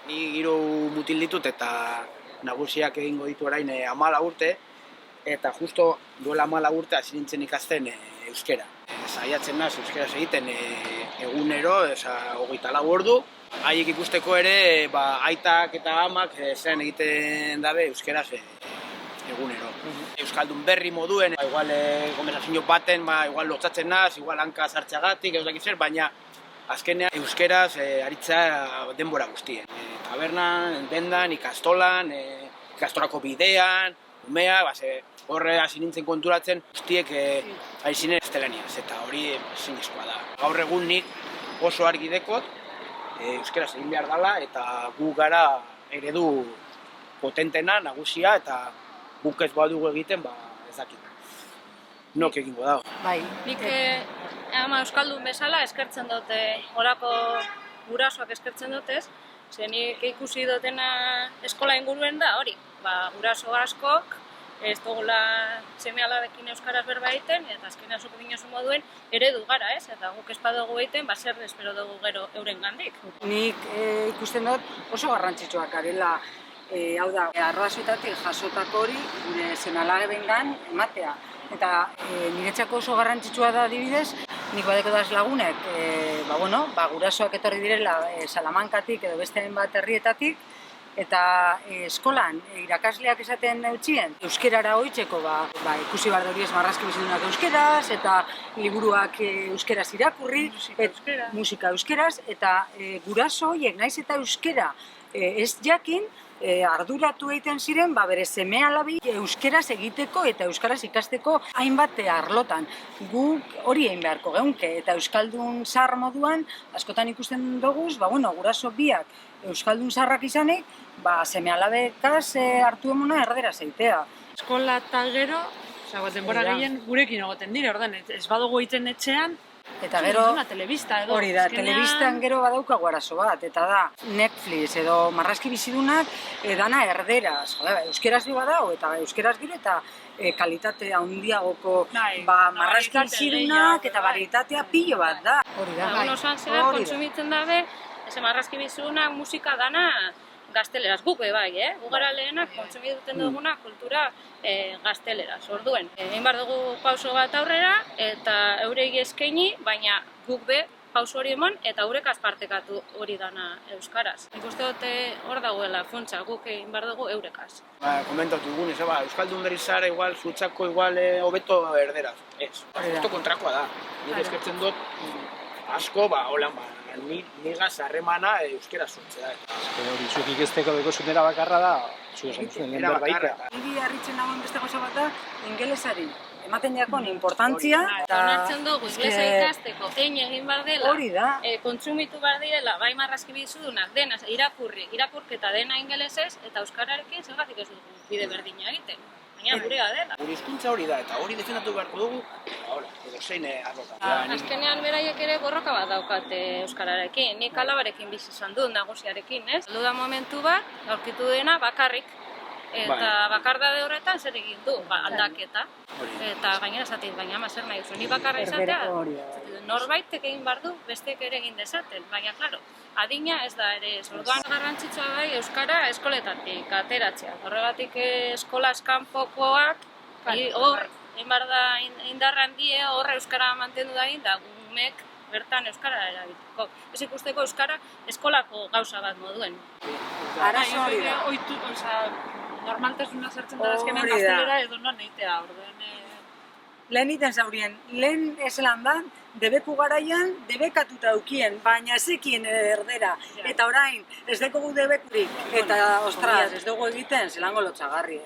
Ni 3 mutil ditut eta nagusiak egingo ditu orain 14 urte, eta justo duela 14 urte hasi nintzen ikasten euskera. Saiatzen naiz euskeraz egiten egunero, 24 ordu. Haiek ikusteko ere, aitak eta amak zelan egiten dabe euskeraz egunero. Euskaldun berri moduen, igual konversazio baten, igual lotzatzen naz, igual hanka sartzeagatik, ez dakit zer, baina azkenean euskeraz aritza denbora guztien. Tabernan, dendan, ikastolan, ikastolako bidean, umea, horre hasi nintzen konturatzen guztiek ari zinen gaztelaniaz, eta hori ezinezkoa da. Gaur egun nik oso argi dekot, euskeraz egin behar dela, eta gu gara eredu potentena, nagusia, eta guk ez badugu egiten, ez dakit. Nok egingo dago. Bai. Nik ama euskaldun bezala eskertzen dute, orako gurasoak eskertzen dutez, ze nik ikusi dutena eskola inguruen da, hori. Guraso askok ez dugula seme-alabekin euskaraz berba egiten, eta azkenean zuk dinosu moduen eredu gara, ez? Eta guk ez badugu egiten, zer espero dugu gero euren gandik. Nik ikusten dut oso garrantzitsuak garela, hau da, arrazoetatik jasotako hori gure seme-alabengan ematea. Eta niretzako oso garrantzitsua da adibidez, nik badekodaz lagunek, gurasoak etorri direla Salamankatik edo beste bat herrietatik, eta eskolan irakasleak esaten eutxien euskerara ohitzeko, ikusi behar hori ez marrazki bizidunak euskeraz, eta liburuak euskeraz irakurri, musika euskeraz, eta guraso horiek naiz eta euskera ez jakin, arduratu egiten ziren, bere seme-alabi euskeraz egiteko eta euskaraz ikasteko hainbat arlotan. Guk hori egin beharko geunke, eta euskaldun zahar moduan, askotan ikusten dugu, guraso biak euskaldun zaharrak izanik, seme-alabekaz hartu emuna erderaz egitea. Eskola eta gero, denbora gehien gurekin egoten dira, ordan ez badugu egiten etxean, eta gero, telebista hori da, telebistan gero badaukagu arazo bat, eta da, Netflix edo marrazki bizidunak dana erderaz, euskeraz bi badau, eta euskeraz gero, eta kalitate handiagoko marrazki bizidunak, eta varietatea pilo bat da. Hori da, osoan zera kontsumitzen dabe, marrazki bizidunak musika dana gazteleraz, guk bai, gu gara lehenak kontsumiduten duguna kultura gazteleraz. Orduen, egin behar dugu pauso bat aurrera, eta eurei eskaini, baina guk pauso hori eman, eta eurekaz partekatu hori dana euskaraz. Nik uste dute hor dagoela funtsa, guk egin behar dugu eurekaz. Komentatu dugunez, euskaldun berri zara, zutzako hobeto erderaz. Ez, justo kontrakoa da. Nik eskertzen dut asko, nigaz harremana euskera sortzea. Hori, zuek ikesteko beko zunera bakarra da, zuek esan zuen lehen berbaika. Niri harritzen dagoen beste gauza bat da, ingelesari ematen jakon importantzia. Onartzen dugu, inglesa ikasteko, egin behar dela, hori da. Kontsumitu behar direla, bai marrazki bizidunak, dena irakurketa dena ingelesez, eta euskararekin zergatik ez dugu bide berdina egiten. Baina gurea dela. Gure hizkuntza hori da, eta hori defendatu beharko dugu, edo zein arlotan. Azkenean beraiek ere borroka bat daukate euskararekin. Nik alabarekin bizi izan dut, nagusiarekin, ez? Heldu da momentu bat, aurkitu dena bakarrik. Eta bakardade horretan zer egin du, aldaketa. Eta gainera esatit, baina zer nahi duzu, ni bakarra izatea, norbaitek egin behar du, besteek ere egin dezaten. Baina, klaro, adina ez da ere ez. Orduan garrantzitsua bai euskara eskoletatik ateratzea. Horregatik eskola eskanpokoak, hor, egin behar da indarra handie, hor euskara mantendu da egin, da gumek bertan euskara erabiteko. Ez ikusteko euskara eskolako gauza bat moduen. Arazo hori da. Normaltasuna zertzen da azkenean gaztelera edo non egitea, orduen... Lehen iten zaurien, lehen ezelan da, debeku garaian, debekatuta eukien, baina ezekien erdera. Eta orain, ez dekogu debekurik, eta ostras, ez dugu egiten, zelango lotxagarri.